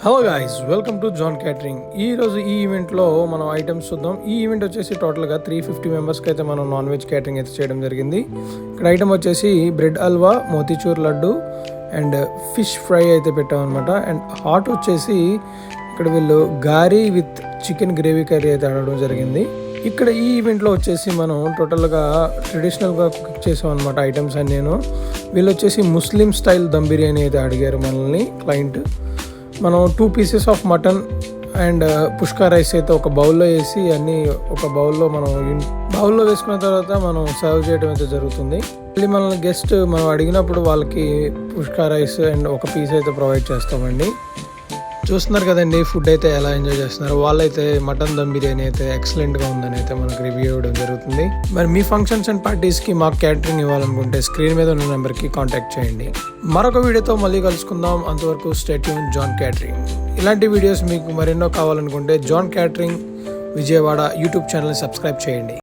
Hello guys, welcome to John catering. ఈరోజు ఈ ఈవెంట్లో మనం ఐటమ్స్ చూద్దాం. ఈ ఈవెంట్ వచ్చేసి టోటల్గా 350 మెంబర్స్కి అయితే మనం నాన్ వెజ్ క్యాటరింగ్ అయితే చేయడం జరిగింది. ఇక్కడ ఐటమ్ వచ్చేసి bread halwa, motichoor laddu and fish fry అయితే పెట్టామన్నమాట. అండ్ హాట్ వచ్చేసి ఇక్కడ వీళ్ళు గారీ విత్ చికెన్ గ్రేవీ కర్రీ అయితే ఆడడం జరిగింది. ఇక్కడ ఈ ఈవెంట్లో వచ్చేసి మనం టోటల్గా ట్రెడిషనల్గా కుక్ చేసాం అనమాట ఐటమ్స్ అని. వీళ్ళు వచ్చేసి ముస్లిం స్టైల్ దమ్ బిర్యానీ అయితే అడిగారు మనల్ని క్లయింట్. మనం 2 pieces ఆఫ్ మటన్ అండ్ పుష్కా రైస్ అయితే ఒక బౌల్లో వేసి అన్నీ ఒక బౌల్లో వేసుకున్న తర్వాత మనం సర్వ్ చేయడం అయితే జరుగుతుంది. మళ్ళీ మన గెస్ట్ మనం అడిగినప్పుడు వాళ్ళకి పుష్కా రైస్ అండ్ ఒక పీస్ అయితే ప్రొవైడ్ చేస్తామండి. చూస్తున్నారు కదండి ఫుడ్ అయితే ఎలా ఎంజాయ్ చేస్తున్నారు. వాళ్ళైతే మటన్ దమ్ బిర్యానీ అయితే ఎక్సలెంట్గా ఉందని అయితే మనకు రివ్యూ ఇవ్వడం జరుగుతుంది. మరి మీ ఫంక్షన్స్ అండ్ పార్టీస్కి మాకు క్యాటరింగ్ ఇవ్వాలనుకుంటే స్క్రీన్ మీద ఉన్న నెంబర్కి కాంటాక్ట్ చేయండి. మరొక వీడియోతో మళ్ళీ కలుసుకుందాం. అంతవరకు స్టే ట్యూన్ జాన్ క్యాటరింగ్. ఇలాంటి వీడియోస్ మీకు మరెన్నో కావాలనుకుంటే జాన్ క్యాటరింగ్ విజయవాడ యూట్యూబ్ ఛానల్ని సబ్స్క్రైబ్ చేయండి.